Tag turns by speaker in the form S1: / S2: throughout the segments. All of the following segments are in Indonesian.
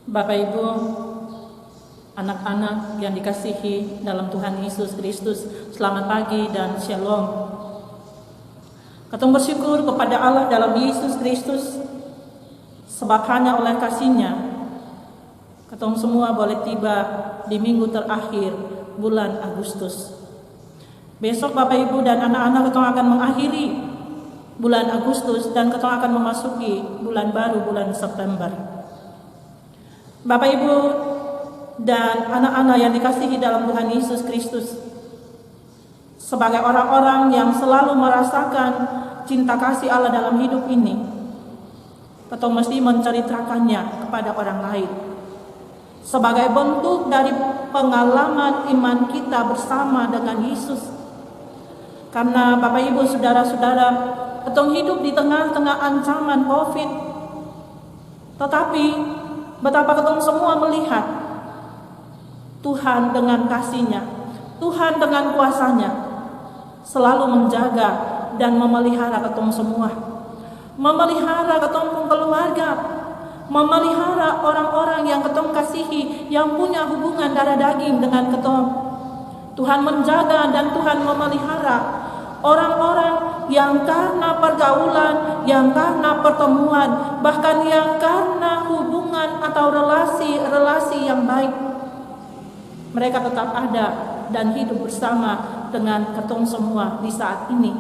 S1: Bapak Ibu, anak-anak yang dikasihi dalam Tuhan Yesus Kristus, selamat pagi dan shalom. Katong bersyukur kepada Allah dalam Yesus Kristus, sebab hanya oleh kasih-Nya katong semua boleh tiba di minggu terakhir bulan Agustus. Besok Bapak Ibu dan anak-anak katong akan mengakhiri bulan Agustus dan katong akan memasuki bulan baru, bulan September. Bapak Ibu dan anak-anak yang dikasihi dalam Tuhan Yesus Kristus, sebagai orang-orang yang selalu merasakan cinta kasih Allah dalam hidup ini, kita mesti menceritakannya kepada orang lain sebagai bentuk dari pengalaman iman kita bersama dengan Yesus. Karena Bapak Ibu saudara-saudara, kita hidup di tengah-tengah ancaman COVID, tetapi betapa kita semua melihat Tuhan dengan kasih-Nya, Tuhan dengan kuasa-Nya selalu menjaga dan memelihara kita semua, memelihara kita pun keluarga, memelihara orang-orang yang kita kasihi, yang punya hubungan darah daging dengan kita. Tuhan menjaga dan Tuhan memelihara orang-orang yang karena pergaulan, yang karena pertemuan, bahkan yang karena hubungan atau relasi yang baik, mereka tetap ada dan hidup bersama dengan ketong semua di saat ini.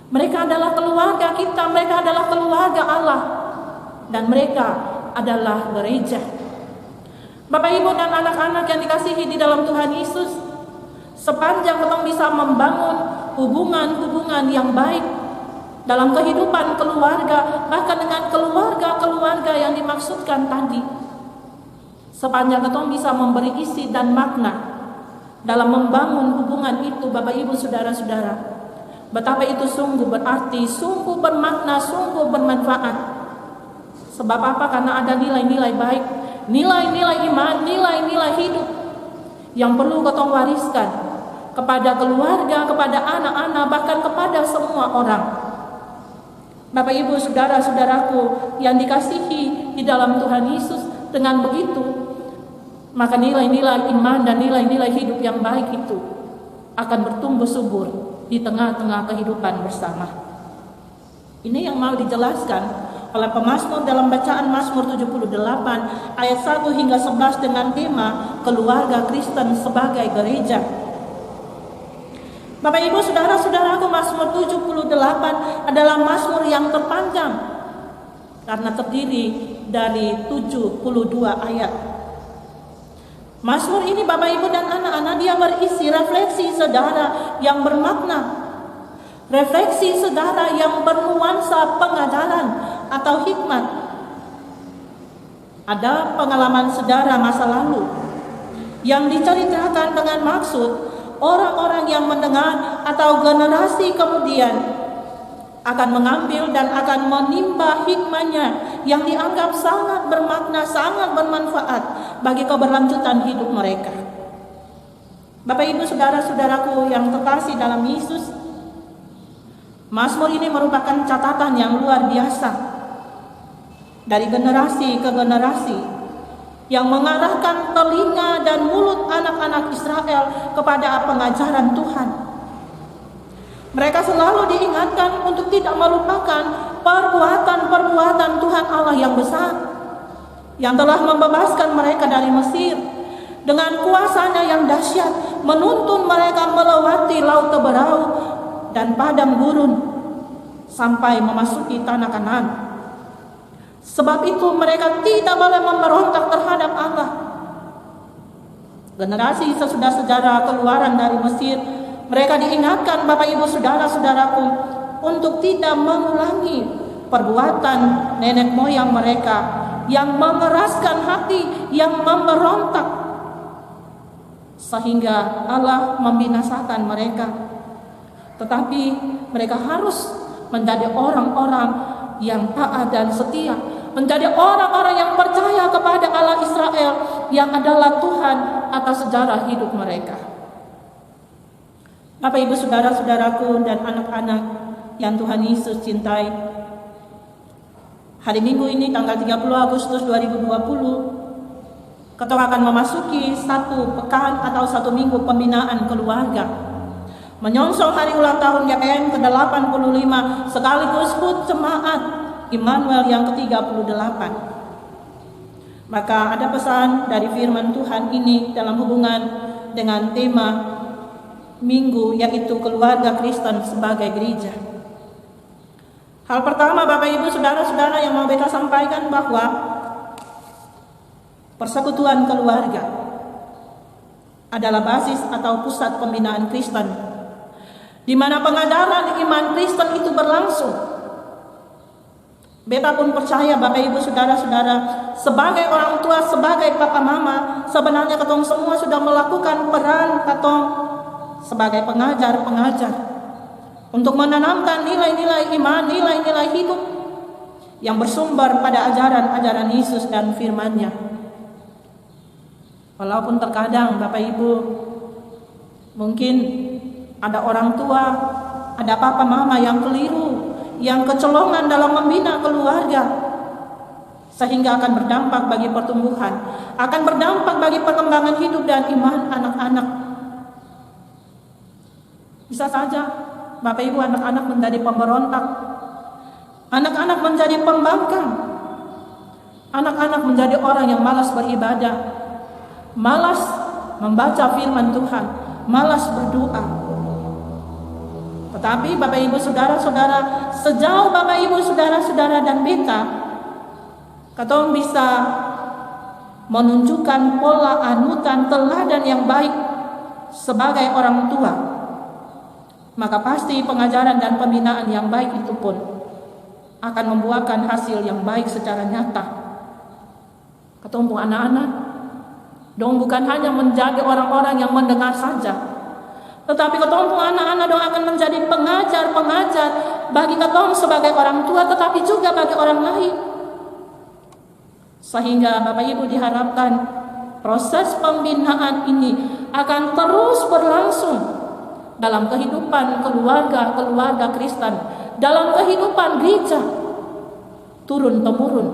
S1: Mereka adalah keluarga kita, mereka adalah keluarga Allah, dan mereka adalah gereja. Bapak Ibu dan anak-anak yang dikasihi di dalam Tuhan Yesus, sepanjang ketong bisa membangun hubungan-hubungan yang baik dalam kehidupan keluarga, bahkan dengan keluarga-keluarga yang dimaksudkan tadi, sepanjang kita bisa memberi isi dan makna dalam membangun hubungan itu, Bapak Ibu saudara-saudara, betapa itu sungguh berarti, sungguh bermakna, sungguh bermanfaat. Sebab apa? Karena ada nilai-nilai baik, nilai-nilai iman, nilai-nilai hidup yang perlu kita wariskan kepada keluarga, kepada anak-anak, bahkan kepada semua orang. Bapak Ibu saudara-saudaraku yang dikasihi di dalam Tuhan Yesus, dengan begitu maka nilai-nilai iman dan nilai-nilai hidup yang baik itu akan bertumbuh subur di tengah-tengah kehidupan bersama. Ini yang mau dijelaskan oleh pemazmur dalam bacaan Mazmur 78 ayat 1 hingga 11 dengan tema keluarga Kristen sebagai gereja. Bapak Ibu saudara-saudaraku, Mazmur 78 adalah mazmur yang terpanjang karena terdiri dari 72 ayat. Mazmur ini Bapak Ibu dan anak-anak, dia berisi refleksi saudara yang bermakna, refleksi saudara yang bernuansa pengajaran atau hikmat. Ada pengalaman saudara masa lalu yang diceritakan dengan maksud orang-orang yang mendengar atau generasi kemudian akan mengambil dan akan menimba hikmahnya yang dianggap sangat bermakna, sangat bermanfaat bagi keberlanjutan hidup mereka. Bapak Ibu saudara-saudaraku yang terkasih dalam Yesus, Mazmur ini merupakan catatan yang luar biasa dari generasi ke generasi yang mengarahkan telinga dan mulut anak-anak Israel kepada pengajaran Tuhan. Mereka selalu diingatkan untuk tidak melupakan perbuatan-perbuatan Tuhan Allah yang besar, yang telah membebaskan mereka dari Mesir dengan kuasa-Nya yang dahsyat, menuntun mereka melewati laut Teberau dan padang gurun sampai memasuki tanah Kanaan. Sebab itu mereka tidak boleh memberontak terhadap Allah. Generasi sesudah sejarah keluaran dari Mesir, mereka diingatkan Bapak Ibu saudara-saudaraku untuk tidak mengulangi perbuatan nenek moyang mereka yang mengeraskan hati, yang memberontak, sehingga Allah membinasakan mereka. Tetapi mereka harus menjadi orang-orang yang taat dan setia, menjadi orang-orang yang percaya kepada Allah Israel yang adalah Tuhan atas sejarah hidup mereka. Bapak Ibu saudara-saudaraku dan anak-anak yang Tuhan Yesus cintai, Hari Minggu ini tanggal 30 Agustus 2020, kita akan memasuki satu pekan atau satu minggu pembinaan keluarga, menyongsong hari ulang tahun GKM ke-85 sekaligus HUT Jemaat Immanuel yang ke-38. Maka ada pesan dari firman Tuhan ini dalam hubungan dengan tema minggu, yaitu keluarga Kristen sebagai gereja. Hal pertama, Bapak Ibu Saudara-saudara, yang mau kita sampaikan bahwa persekutuan keluarga adalah basis atau pusat pembinaan Kristen, di mana pengajaran iman Kristen itu berlangsung. Beta pun percaya, Bapak Ibu Saudara-saudara, sebagai orang tua, sebagai papa mama, sebenarnya ketong semua sudah melakukan peran ketong sebagai pengajar-pengajar untuk menanamkan nilai-nilai iman, nilai-nilai hidup yang bersumber pada ajaran-ajaran Yesus dan firman-Nya. Walaupun terkadang Bapak Ibu mungkin ada orang tua, ada papa mama yang keliru, yang kecolongan dalam membina keluarga, sehingga akan berdampak bagi pertumbuhan, akan berdampak bagi perkembangan hidup dan iman anak-anak. Bisa saja Bapak Ibu, anak-anak menjadi pemberontak, anak-anak menjadi pembangkang, anak-anak menjadi orang yang malas beribadah, malas membaca firman Tuhan, malas berdoa. Tetapi Bapak Ibu Saudara-saudara, sejauh Bapak Ibu Saudara-saudara dan beta, katong bisa menunjukkan pola anutan teladan yang baik sebagai orang tua, maka pasti pengajaran dan pembinaan yang baik itu pun akan membuahkan hasil yang baik secara nyata. Ketemu anak-anak dong bukan hanya menjadi orang-orang yang mendengar saja, tetapi ketemu anak-anak dong akan menjadi pengajar-pengajar bagi ketemu sebagai orang tua, tetapi juga bagi orang lain. Sehingga Bapak Ibu diharapkan proses pembinaan ini akan terus berlangsung dalam kehidupan keluarga Kristen, dalam kehidupan gereja turun-temurun,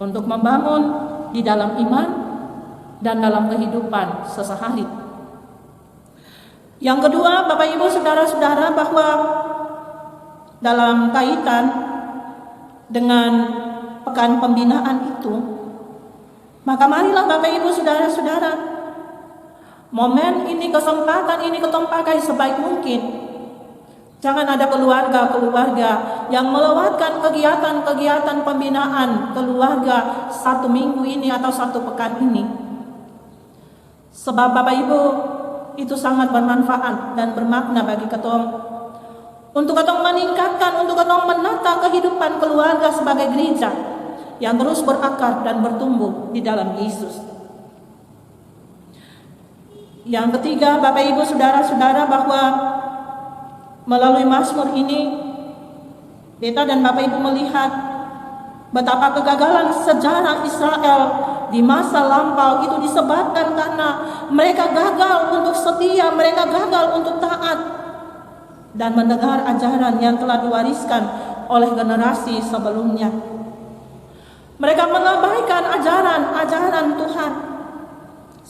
S1: untuk membangun di dalam iman dan dalam kehidupan sesehari. Yang kedua, Bapak Ibu Saudara-saudara, bahwa dalam kaitan dengan pekan pembinaan itu, maka marilah Bapak Ibu Saudara-saudara, momen ini, kesempatan ini ketong pakai sebaik mungkin. Jangan ada keluarga-keluarga yang melewatkan kegiatan-kegiatan pembinaan keluarga satu minggu ini atau satu pekan ini. Sebab Bapak Ibu, itu sangat bermanfaat dan bermakna bagi ketong, untuk ketong meningkatkan, untuk ketong menata kehidupan keluarga sebagai gereja yang terus berakar dan bertumbuh di dalam Yesus. Yang ketiga, Bapak Ibu Saudara-saudara, bahwa melalui Mazmur ini beta dan Bapak Ibu melihat betapa kegagalan sejarah Israel di masa lampau itu disebabkan karena mereka gagal untuk setia, mereka gagal untuk taat dan mendengar ajaran yang telah diwariskan oleh generasi sebelumnya. Mereka mengabaikan ajaran-ajaran Tuhan,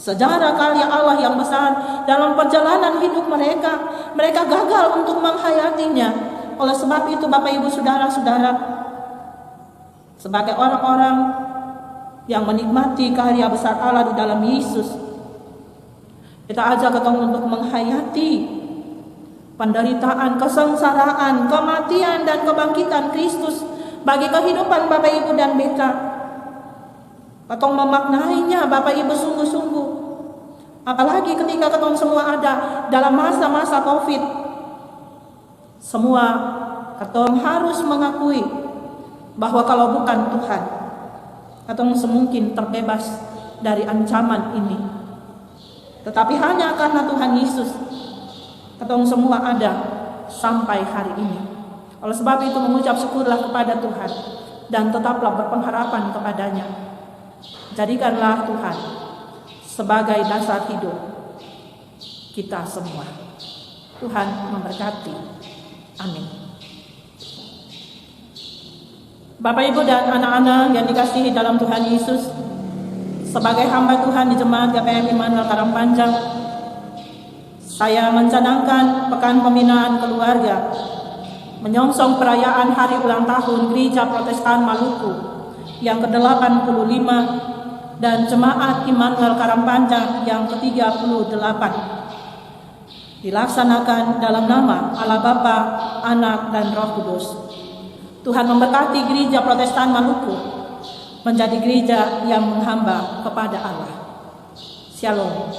S1: sejarah karya Allah yang besar dalam perjalanan hidup mereka. Mereka gagal untuk menghayatinya. Oleh sebab itu Bapak Ibu Saudara-saudara, sebagai orang-orang yang menikmati karya besar Allah di dalam Yesus, kita ajak ketemu untuk menghayati penderitaan, kesengsaraan, kematian dan kebangkitan Kristus bagi kehidupan Bapak Ibu dan beta. Ketong memaknainya Bapak Ibu sungguh-sungguh. Apalagi ketika ketong semua ada dalam masa-masa COVID. Semua ketong harus mengakui bahwa kalau bukan Tuhan, ketong semungkin terbebas dari ancaman ini. Tetapi hanya karena Tuhan Yesus, ketong semua ada sampai hari ini. Oleh sebab itu mengucap syukurlah kepada Tuhan dan tetaplah berpengharapan kepadanya. Jadikanlah Tuhan sebagai dasar hidup kita semua. Tuhan memberkati. Amin. Bapak, Ibu, dan anak-anak yang dikasihi dalam Tuhan Yesus, sebagai hamba Tuhan di Jemaat GPM Immanuel Karangpanjang, saya mencanangkan Pekan Pembinaan Keluarga menyongsong perayaan hari ulang tahun Gereja Protestan Maluku yang ke-85 dan Jemaat Immanuel Karangpanjang yang ke-38, dilaksanakan dalam nama Allah Bapa, Anak, dan Roh Kudus. Tuhan memberkati Gereja Protestan Maluku menjadi gereja yang menghamba kepada Allah. Shalom.